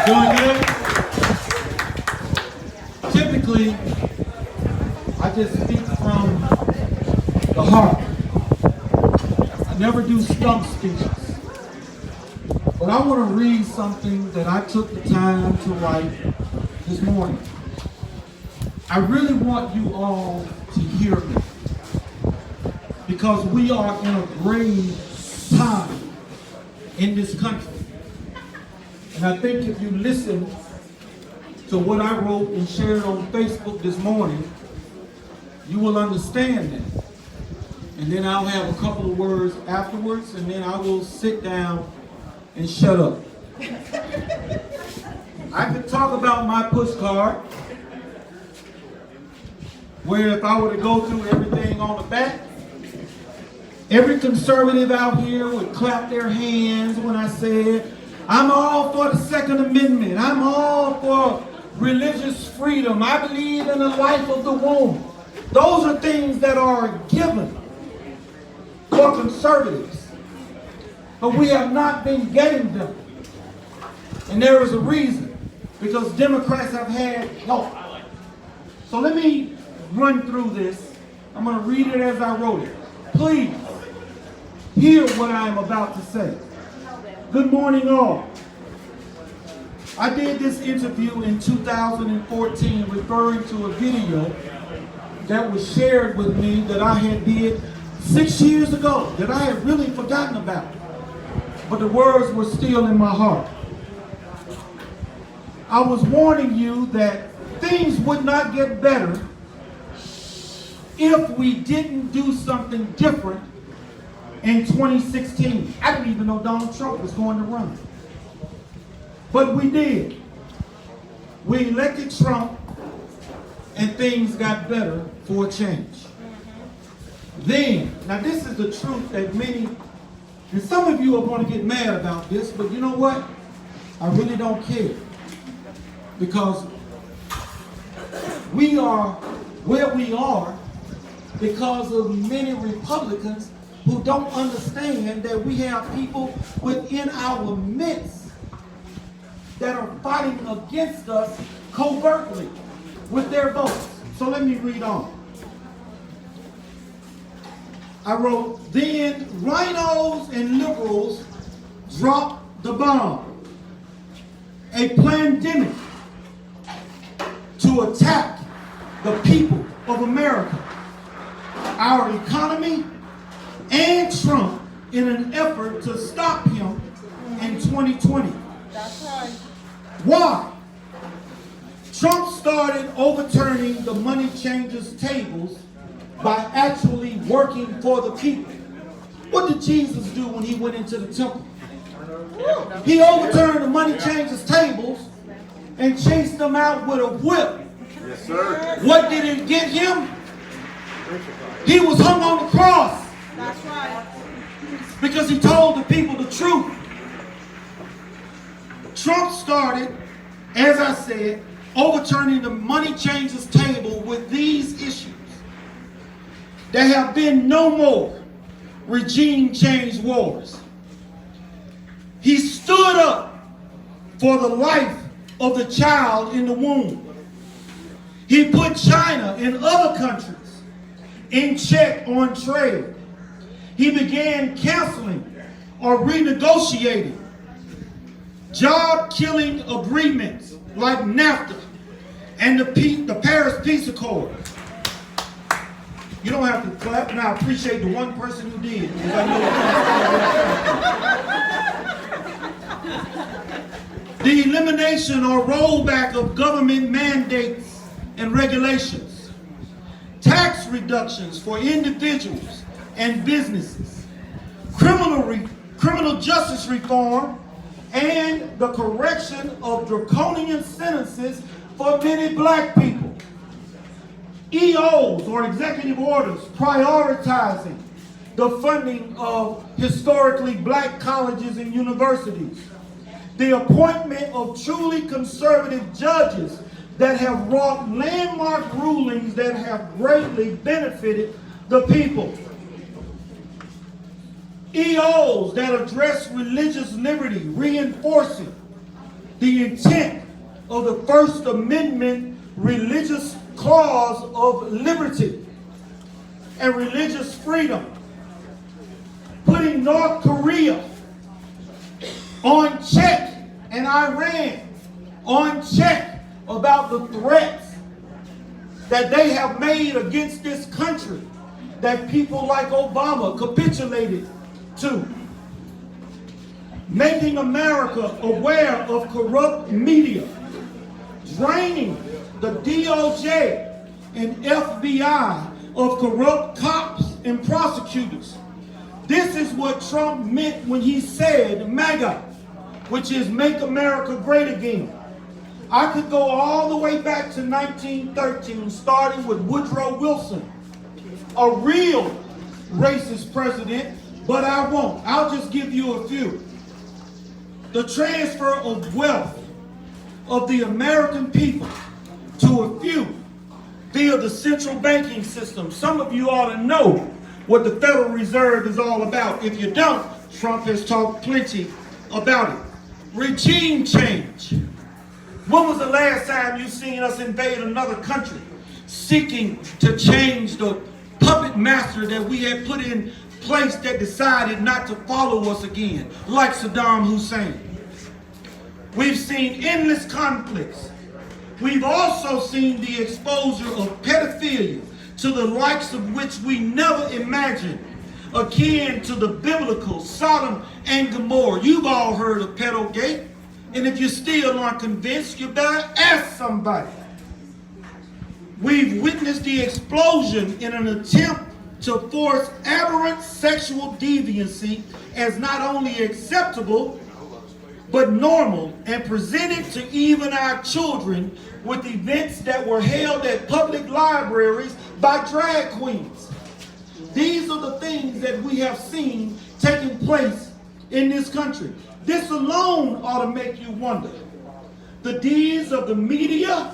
Doing good? Typically, I just speak from the heart. I never do stump speeches. But I want to read something that I took the time to write this morning. I really want you all to hear me, because we are in a grave time in this country. And I think if you listen to what I wrote and shared on Facebook this morning, you will understand that. And then I'll have a couple of words afterwards, and then I will sit down and shut up. I could talk about my push card, where if I were to go through everything on the back, every conservative out here would clap their hands when I said, I'm all for the Second Amendment. I'm all for religious freedom. I believe in the life of the womb. Those are things that are given for conservatives. But we have not been getting them. And there is a reason. Because Democrats have had help. So let me run through this. I'm going to read it as I wrote it. Please hear what I am about to say. Good morning, all. I did this interview in 2014 referring to a video that was shared with me that I had did 6 years ago that I had really forgotten about. But the words were still in my heart. I was warning you that things would not get better if we didn't do something different in 2016. I didn't even know Donald Trump was going to run. But we did. We elected Trump, and things got better for a change. Then, now this is the truth that many, and some of you are going to get mad about this, but you know what? I really don't care. Because we are where we are because of many Republicans who don't understand that we have people within our midst that are fighting against us covertly with their votes. So let me read on. I wrote, then rhinos and liberals dropped the bomb. A pandemic to attack the people of America, our economy, and Trump in an effort to stop him in 2020. That's right. Why? Trump started overturning the money changers' tables by actually working for the people. What did Jesus do when he went into the temple? He overturned the money changers' tables and chased them out with a whip. Yes, sir. What did it get him? He was hung on the cross. That's right. Because he told the people the truth. Trump started, as I said, overturning the money changers' table with these issues. There have been no more regime change wars. He stood up for the life of the child in the womb. He put China and other countries in check on trade. He began canceling or renegotiating job-killing agreements like NAFTA and the Paris Peace Accord. You don't have to clap, and I appreciate the one person who did. Because I know the elimination or rollback of government mandates and regulations, tax reductions for individuals and businesses, criminal justice reform, and the correction of draconian sentences for many black people. EOs, or executive orders, prioritizing the funding of historically black colleges and universities. The appointment of truly conservative judges that have wrought landmark rulings that have greatly benefited the people. EOs that address religious liberty, reinforcing the intent of the First Amendment religious clause of liberty and religious freedom, putting North Korea on check and Iran on check about the threats that they have made against this country that people like Obama capitulated to. Making America aware of corrupt media, draining the DOJ and FBI of corrupt cops and prosecutors. This is what Trump meant when he said MAGA, which is Make America Great Again. I could go all the way back to 1913, starting with Woodrow Wilson, a real racist president, but I won't. I'll just give you a few. The transfer of wealth of the American people to a few via the central banking system. Some of you ought to know what the Federal Reserve is all about. If you don't, Trump has talked plenty about it. Regime change. When was the last time you seen us invade another country seeking to change the puppet master that we had put in place that decided not to follow us again, like Saddam Hussein? We've seen endless conflicts. We've also seen the exposure of pedophilia to the likes of which we never imagined, akin to the biblical Sodom and Gomorrah. You've all heard of pedogate, and if you still aren't convinced, you better ask somebody. We've witnessed the explosion in an attempt to force aberrant sexual deviancy as not only acceptable, but normal, and presented to even our children with events that were held at public libraries by drag queens. These are the things that we have seen taking place in this country. This alone ought to make you wonder. The deeds of the media,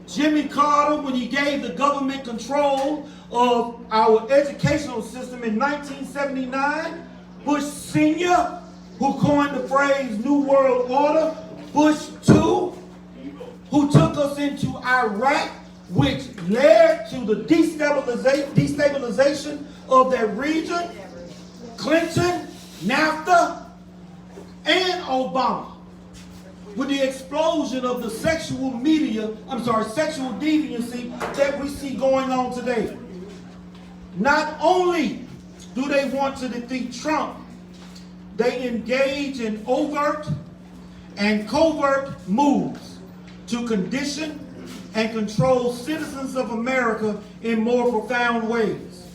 Jimmy Carter, when he gave the government control of our educational system in 1979, Bush Sr., who coined the phrase New World Order, Bush II, who took us into Iraq, which led to the destabilization of that region, Clinton, NAFTA, and Obama, with the explosion of the sexual deviancy that we see going on today. Not only do they want to defeat Trump, they engage in overt and covert moves to condition and control citizens of America in more profound ways,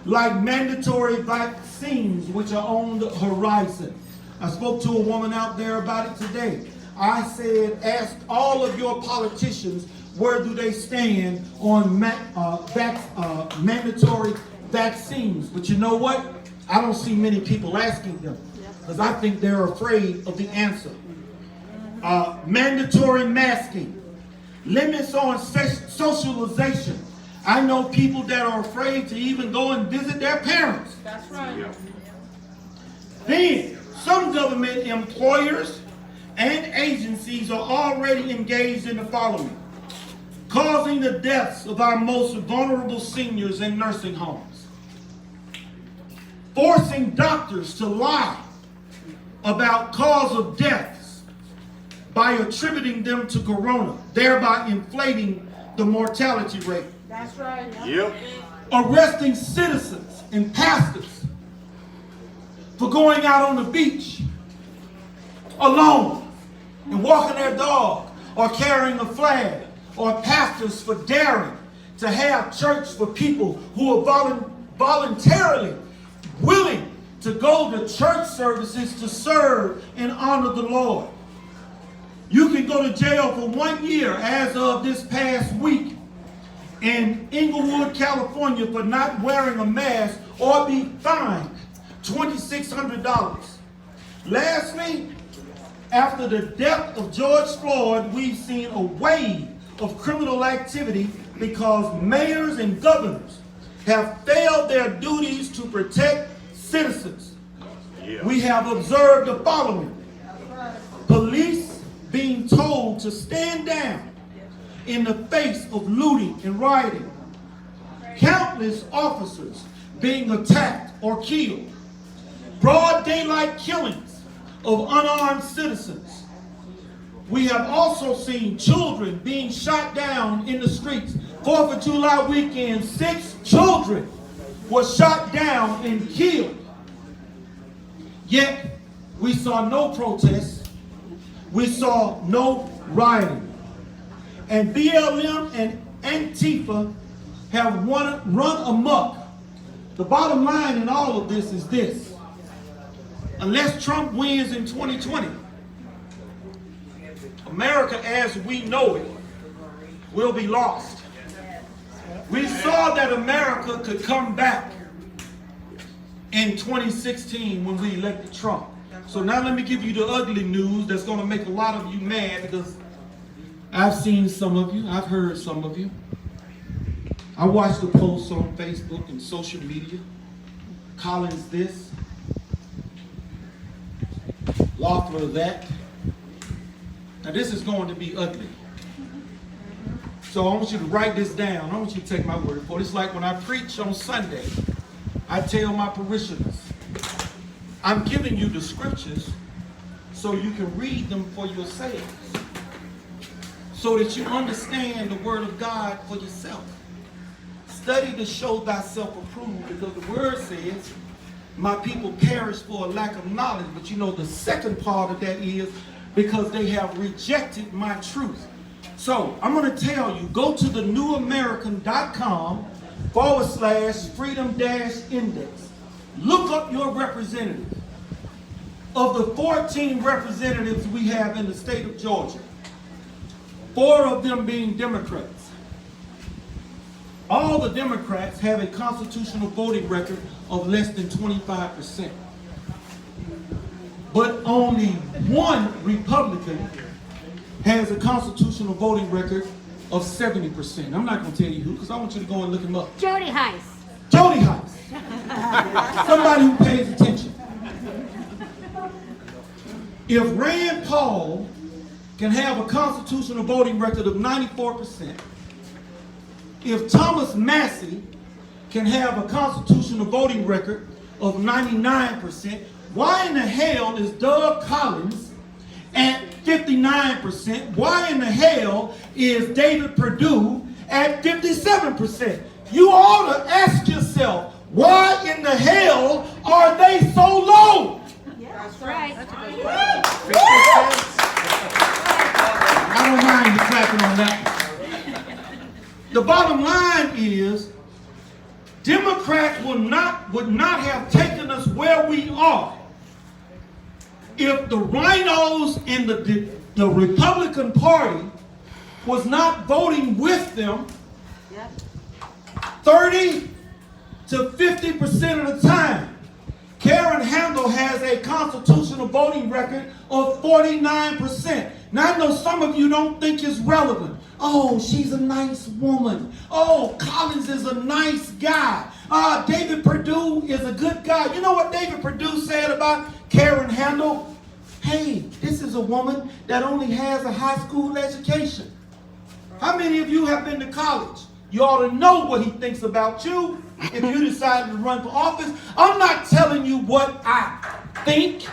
like mandatory vaccines, which are on the horizon. I spoke to a woman out there about it today. I said, ask all of your politicians, where do they stand on mandatory vaccines? But you know what? I don't see many people asking them, because I think they're afraid of the answer. Mandatory masking, limits on socialization. I know people that are afraid to even go and visit their parents. That's right. Yeah. Then, some government employers and agencies are already engaged in the following: causing the deaths of our most vulnerable seniors in nursing homes, forcing doctors to lie about cause of deaths by attributing them to corona, thereby inflating the mortality rate. That's right. Yep. Arresting citizens and pastors for going out on the beach alone and walking their dog, or carrying a flag, or pastors for daring to have church for people who are voluntarily willing to go to church services to serve and honor the Lord. You can go to jail for 1 year as of this past week in Inglewood, California, for not wearing a mask, or be fined $2,600. Lastly, after the death of George Floyd, we've seen a wave of criminal activity because mayors and governors have failed their duties to protect citizens. We have observed the following: police bold to stand down in the face of looting and rioting. Countless officers being attacked or killed. Broad daylight killings of unarmed citizens. We have also seen children being shot down in the streets. 4th of July weekend, 6 children were shot down and killed. Yet, we saw no protests. We saw no rioting. And BLM and Antifa have run amok. The bottom line in all of this is this. Unless Trump wins in 2020, America as we know it will be lost. We saw that America could come back in 2016 when we elected Trump. So now let me give you the ugly news that's going to make a lot of you mad, because I've seen some of you, I've heard some of you. I watched the posts on Facebook and social media. Collins this, Loeffler that. Now this is going to be ugly. So I want you to write this down. I want you to take my word for it. It's like when I preach on Sunday, I tell my parishioners, I'm giving you the scriptures so you can read them for yourselves, so that you understand the word of God for yourself. Study to show thyself approved, because the word says, my people perish for a lack of knowledge. But you know the second part of that is because they have rejected my truth. So I'm going to tell you, go to the newamerican.com/freedom-index. Look up your representatives. Of the 14 representatives we have in the state of Georgia, 4 of them being Democrats. All the Democrats have a constitutional voting record of less than 25%. But only 1 Republican has a constitutional voting record of 70%. I'm not going to tell you who, because I want you to go and look him up. Jody Heiss. Jody Heiss. Somebody who pays attention. If Rand Paul can have a constitutional voting record of 94%, if Thomas Massey can have a constitutional voting record of 99%, why in the hell is Doug Collins at 59%? Why in the hell is David Perdue at 57%? You ought to ask yourself, why in the hell are they so low? That's right. I don't mind you clapping on that. The bottom line is, Democrats would not have taken us where we are if the rhinos in the Republican Party was not voting with them 30 to 50% of the time. Karen Handel has a constitutional voting record of 49%. Now I know some of you don't think it's relevant. Oh, she's a nice woman. Oh, Collins is a nice guy. David Perdue is a good guy. You know what David Perdue said about Karen Handel? Hey, this is a woman that only has a high school education. How many of you have been to college? You ought to know what he thinks about you if you decided to run for office. I'm not telling you what I think,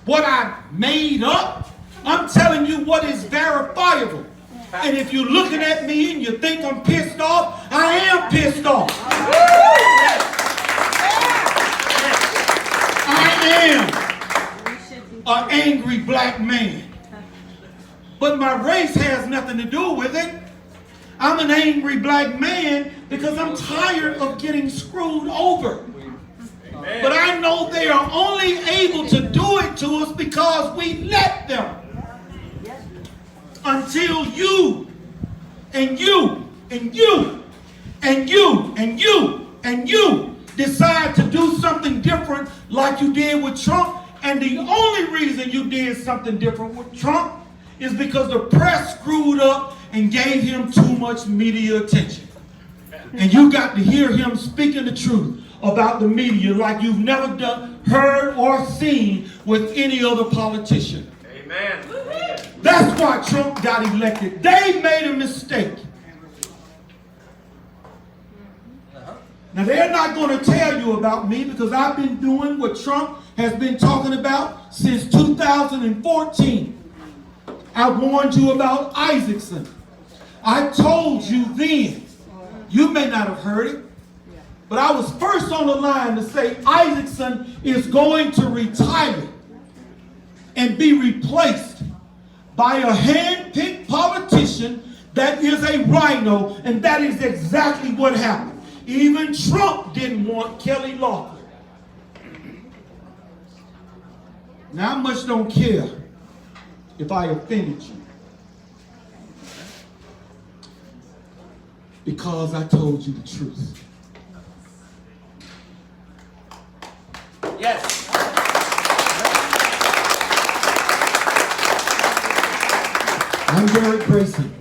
what I made up. I'm telling you what is verifiable. And if you're looking at me and you think I'm pissed off, I am pissed off. I am an angry black man. But my race has nothing to do with it. I'm an angry black man because I'm tired of getting screwed over. But I know they are only able to do it to us because we let them. Until you and you and you and you and you and you decide to do something different like you did with Trump. And the only reason you did something different with Trump is because the press screwed up and gave him too much media attention. And you got to hear him speaking the truth about the media like you've never heard or seen with any other politician. Amen. That's That's why Trump got elected. They made a mistake. Now, they're not going to tell you about me because I've been doing what Trump has been talking about since 2014. I warned you about Isaacson. I told you then. You may not have heard it, but I was first on the line to say Isaacson is going to retire and be replaced by a hand-picked politician that is a rhino, and that is exactly what happened. Even Trump didn't want Kelly Loeffler. Now, I much don't care if I offended you, because I told you the truth. Yes. I'm Derrick Grayson.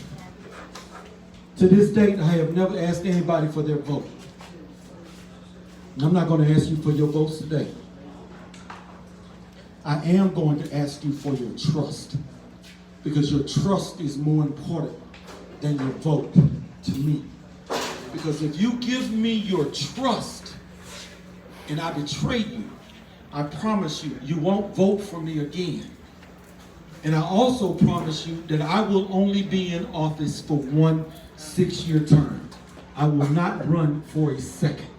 To this date, I have never asked anybody for their vote. And I'm not going to ask you for your votes today. I am going to ask you for your trust, because your trust is more important than your vote to me. Because if you give me your trust and I betray you, I promise you, you won't vote for me again. And I also promise you that I will only be in office for 1 6-year term. I will not run for a second.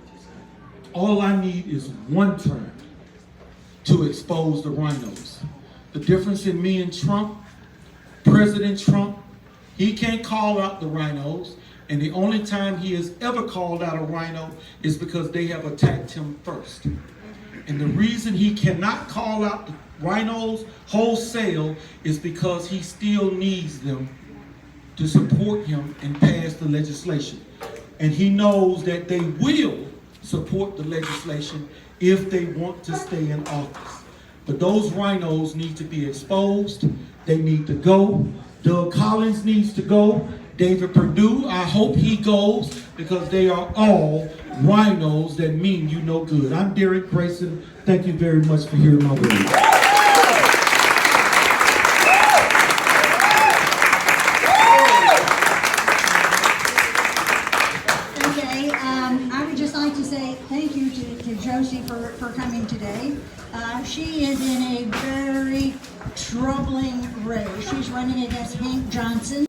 All I need is 1 term to expose the rhinos. The difference in me and Trump, President Trump, he can't call out the rhinos, and the only time he has ever called out a rhino is because they have attacked him first. And the reason he cannot call out the rhinos wholesale is because he still needs them to support him and pass the legislation. And he knows that they will support the legislation if they want to stay in office. But those rhinos need to be exposed. They need to go. Doug Collins needs to go. David Perdue, I hope he goes, because they are all rhinos that mean you no good. I'm Derrick Grayson. Thank you very much for hearing my words. I would just like to say thank you to Josie for coming today. She is in a very troubling race. She's running against Hank Johnson.